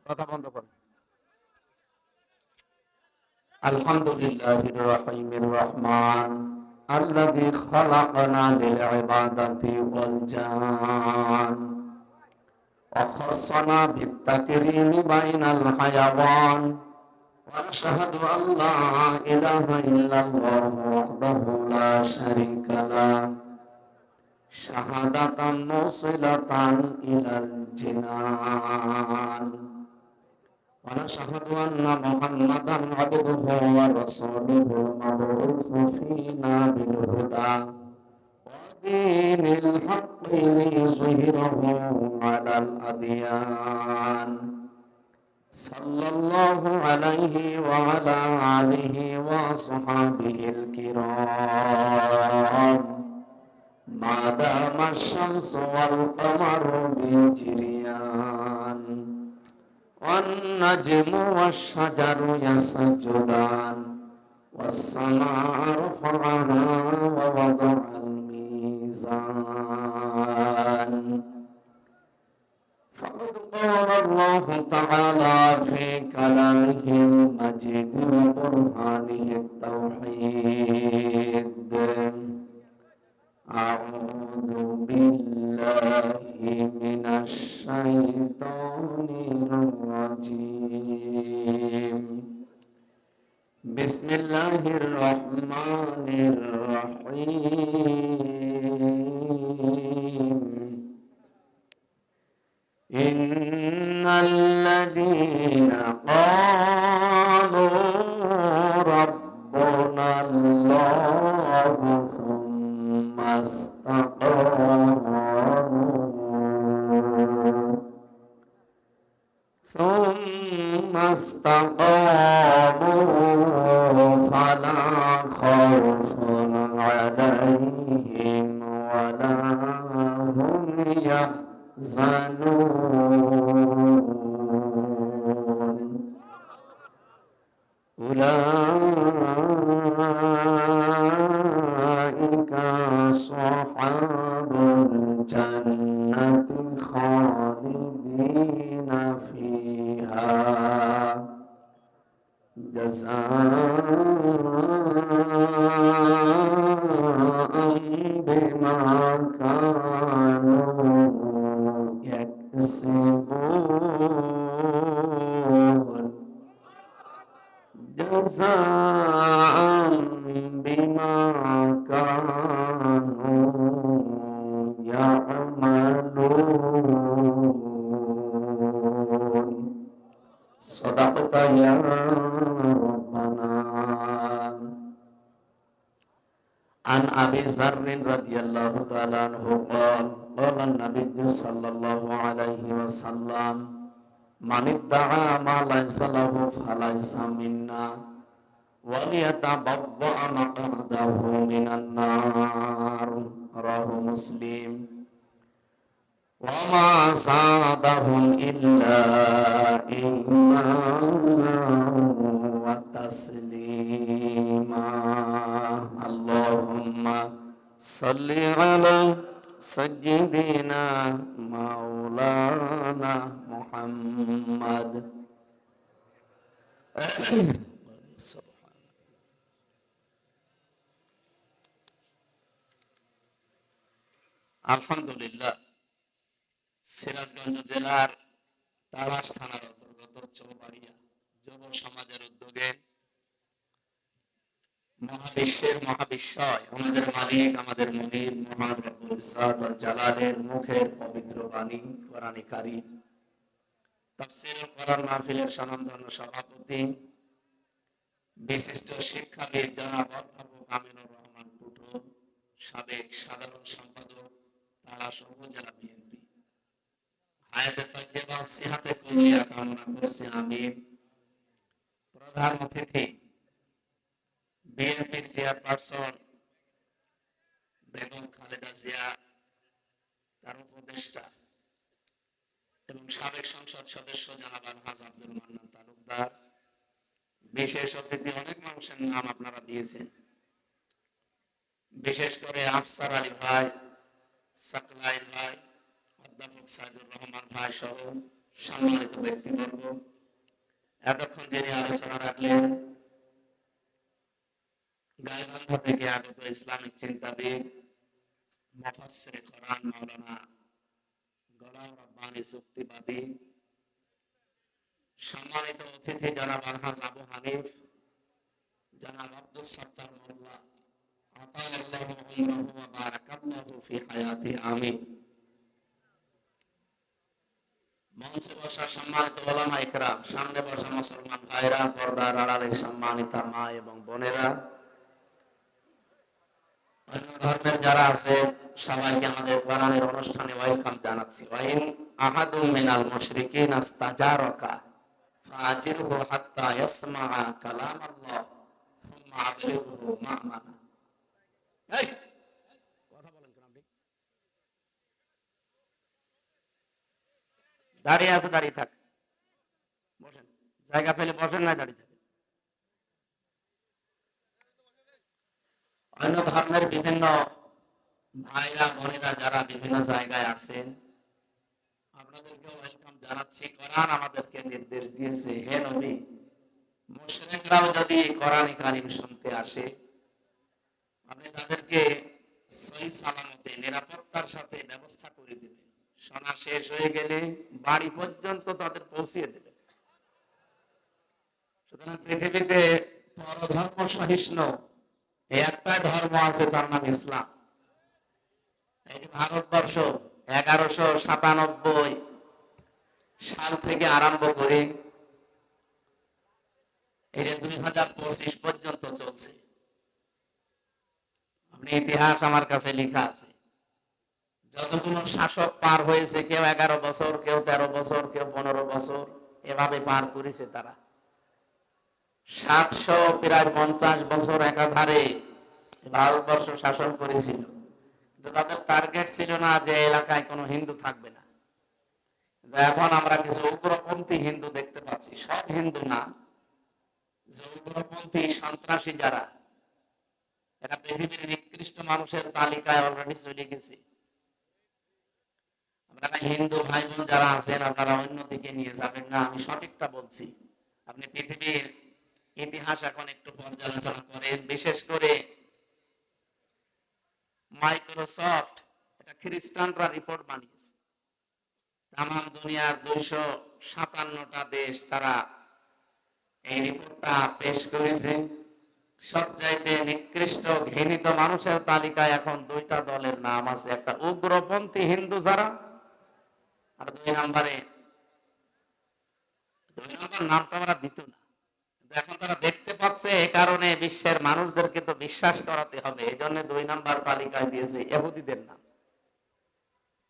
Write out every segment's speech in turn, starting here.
কথা বন্ধ করো। আলহামদুলিল্লাহির রহিমির রহমান আল্লাযী খালাকানা লিল ইবাদাতি ওয়াল জান ওয়া খাসানা বিত তাকরীমি বাইনাল হায়াওয়ান ওয়া আশহাদু আন লা ইলাহা ইল্লাল্লাহু ওয়াহদাহু লা শারীকা লাহু শাহাদাতান মুসিলাতান ইলাল জিনান ونشهد أن محمدا عبده ورسوله المبعوث فينا بالهدى ودين الحق ليظهره على الأديان صلى الله عليه وعلى آله وصحبه الكرام ما دام الشمس والقمر بجريان والنجم والشجر يسجدان والسماء رفعها ووضع الميزان فقد قال الله تعالى في كلامه المجيد وبرهانه التوحيد أعوذ بالله من الشيطان الرجيم بسم الله الرحمن الرحيم إن الذين قالوا ربنا الله ثم استقاموا فلا خوف عليهم ولا هم يحزنون أولئك أصحاب الجنة خالدين فيها جزاء بما كانوا يكسبون جزاء بما كانوا يعملون صدقت يا ربنا عن أبي ذر رضي الله تعالى عنه قال قال النبي صلى الله عليه وسلم من ادعى ما ليس له فليس منا وليتبوأ مقعده من النار رواه مسلم وما زادهم إلا إيمانا وتسليما اللهم صل على سيدنا مولانا محمد আলহামদুলিল্লাহ সিরাজগঞ্জ জেলার তালাশ থানার অন্তর্গত চৌবাড়িয়া যুব সমাজের উদ্যোগে মহাবিশ্বের মহাবিশ্বয় আমাদের মালিক আমাদের মুনির মহান রব্বুল ইজ্জত ওয়াল জালালের মুখের পবিত্র বাণী কোরআনে কারীম তাফসীরুল কোরআন মাহফিলের স্বনামধন্য সভাপতি বিশিষ্ট শিক্ষাবিদ জনাব অধ্যাপক আমিনুর রহমান টুটু সাবেক সাধারণ সম্পাদক তালাশ উপজেলা বিএনপি হায়াতে তাইয়্যিবা সিহাতে কুল্লিয়া কামনা করছি আমিন। প্রধান অতিথি বিএনপির চেয়ারপারসন বেগম খালেদা জিয়া, তার উপদেষ্টা এবং সাবেক সংসদ সদস্য জনাব আলহাজ আব্দুল মান্নান তালুকদার, বিশেষ অতিথি অনেক মানুষের নাম আপনারা দিয়েছেন, বিশেষ করে আফসার আলী ভাই, সাকলাইন ভাই, অধ্যাপক সাইদুর রহমান ভাই সহ সম্মানিত ব্যক্তিবর্গ, এতক্ষণ যিনি আলোচনা রাখলেন গাইবান্ধা থেকে আগত ইসলামিক চিন্তাবিদ মুফাসসিরে কোরআন মাওলানা গোলাম রব্বানী যুক্তিবাদী, সম্মানিত অতিথি জনাব আলহাজ আবু হানিফ, জনাব আব্দুস সাত্তার মোল্লা, আতায়াল্লাহু উমরাহু ওয়া বারাকাল্লাহু ফি হায়াতি, আমিন। মঞ্চে বসা সম্মানিত ওলামা ইকরাম, সামনে বসা মুসলমান ভাইরা, পর্দার আড়ালের সম্মানিতা মা এবং বোনেরা, অন্য ধর্মের যারা আছে সবাইকে আমাদের কোরআনের অনুষ্ঠানে ওয়েলকাম জানাচ্ছি। ওয়াইন আহাদুম মিনাল মুশরিকিন আস্তাজারাকা ফাজিরহু হাত্তা ইয়াসমাআ কালামাল্লাহ সুম্মা আবলিগহু মা'মানা। এই কথা বলেন কেন আপনি? দাঁড়িয়ে আছে, দাঁড়িয়ে থাক, বসেন, জায়গা পেলে বসেন, না দাঁড়িয়ে থাকেন। অন্য ধর্মের বিভিন্ন ভাইরা বোনেরা যারা বিভিন্ন জায়গায় আছেন, আপনাদেরকে ওয়েলকাম জানাচ্ছি। কোরআন আমাদেরকে নির্দেশ দিয়েছে, হে নবী, মুশরিকরাও যদি কোরআন কারীম শুনতে আসে, আপনি তাদেরকে সহি সালামতে নিরাপত্তার সাথে ব্যবস্থা করে দিবেন। শোনা শেষ হয়ে গেলে বাড়ি পর্যন্ত তাদের পৌঁছিয়ে দেবেন। সুতরাং পৃথিবীতে পরধর্ম সহিষ্ণু একটাই ধর্ম আছে, তার নাম ইসলাম। এই যে ভারতবর্ষ 1197 সাল থেকে আরম্ভ করে এটা 2025 পর্যন্ত চলছে। আপনি ইতিহাস আমার কাছে লেখা আছে, যতগুলো শাসক পার হয়েছে, কেউ 11 বছর, কেউ 13 বছর, কেউ 15 বছর, এভাবে পার করেছে তারা। 750 বছর একাধারে ভারতবর্ষ শাসন করেছিল। তাদের টার্গেট ছিল না যে এলাকায় কোনো হিন্দু থাকবে না। এখন আমরা কিছু উগ্রপন্থী হিন্দু দেখতে পাচ্ছি, সব হিন্দু না, যে উগ্রপন্থী সন্ত্রাসী যারা, এরা পৃথিবীর নিকৃষ্ট মানুষের তালিকায় অলরেডি চলে গেছে। আপনারা হিন্দু ভাই বোন যারা আছেন, আপনারা অন্যদিকে নিয়ে যাবেন না, আমি সঠিকটা বলছি। আপনি পৃথিবীর ইতিহাস এখন একটু পর্যালোচনা করেন, বিশেষ করে মাইক্রোসফট, এটা খ্রিস্টানরা রিপোর্ট বানিয়েছে, তাম দুনিয়ার 257টা দেশ তারা এই রিপোর্টটা পেশ করেছে। সবচাইতে নিকৃষ্ট ঘৃণিত মানুষের তালিকায় এখন 2টা দলের নাম আছে, একটা উগ্রপন্থী হিন্দু যারা, আর 2 নম্বর নামটা আমরা দিত না, এখন তারা দেখতে পাচ্ছে, এই কারণে বিশ্বের মানুষদেরকে তো বিশ্বাস করাতে হবে, এই জন্য 2 নম্বর তালিকায় দিয়েছে ইহুদিদের নাম।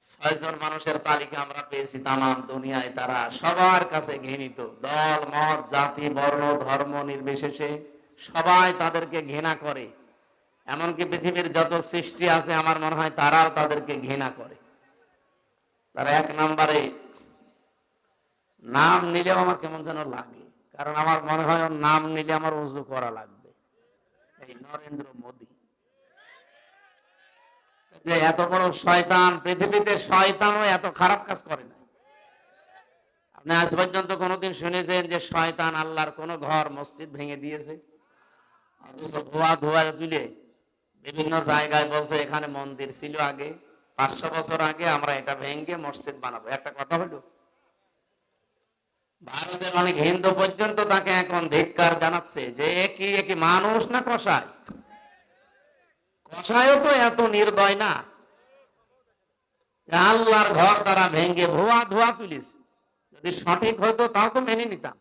6 জন মানুষের তালিকা আমরা পেয়েছি তামাম দুনিয়ায়, তারা সবার কাছে ঘৃণিত, দল মত জাতি বর্ণ ধর্ম নির্বিশেষে সবাই তাদেরকে ঘৃণা করে। এমনকি পৃথিবীর যত সৃষ্টি আছে আমার মনে হয় তারাও তাদেরকে ঘৃণা করে। তারা 1 নম্বরে নাম নিলেও আমার কেমন যেন লাগে, কারণ আমার মনে হয় ওর নাম নিলে আমার উজু করা লাগবে, এই নরেন্দ্র মোদী। যে এত বড় শয়তান, পৃথিবীতে শয়তানও এত খারাপ কাজ করে না। আপনি আজ পর্যন্ত কোনোদিন শুনেছেন যে শয়তান আল্লাহর কোন ঘর মসজিদ ভেঙে দিয়েছে? অথচ ধোয়া ধোয়া তুলে বিভিন্ন জায়গায় বলছে এখানে মন্দির ছিল আগে, 500 বছর আগে, আমরা এটা ভেঙে মসজিদ বানাবো। একটা কথা হলো, ভারতের অনেক হিন্দু পর্যন্ত তাকে এখন ধিক্কার জানাচ্ছে যে একই মানুষ না কসাই। কসাইও তো এত নির্দয় না, আল্লাহর ঘর তারা ভেঙে ধোয়া ধোয়া তুলেছে। যদি সঠিক হতো তাও তো মেনে নিতাম।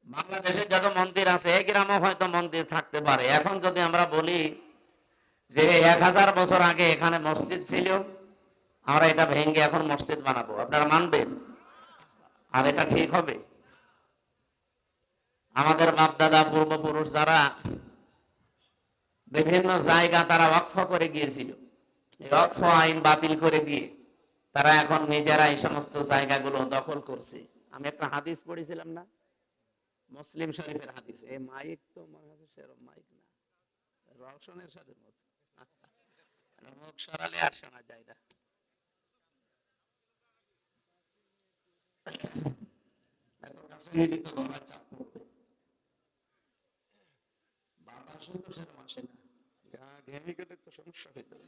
বাংলাদেশে যত মন্দির আছে, এক গ্রামও হয়তো মন্দির থাকতে পারে। এখন যদি আমরা বলি যে 1000 বছর আগে এখানে মসজিদ ছিল, আমরা এটা ভেঙে এখন মসজিদ বানাবো, আপনারা মানবেন? আর এটা ঠিক হবে? আমাদের বাপদাদা পূর্বপুরুষ যারা বিভিন্ন জায়গা তারা ওয়াকফ করে গিয়েছিল, এই ওয়াকফ আইন বাতিল করে দিয়ে তারা এখন নিজেরা এই সমস্ত জায়গাগুলো দখল করছে। আমি একটা হাদিস পড়েছিলাম না, মুসলিম শরীফের হাদিস, এই মাইক তো মনে হয় সেরকম মাইক না, রওশনের সাথে মতো মুখ সরালে আর শোনা যায় না। এত কাছে নিলে তো গলায় চাপ পড়বে, বাতাসও তো সেরকম আসে না, ঘেমে গেলে তো সমস্যা হয়ে যাবে।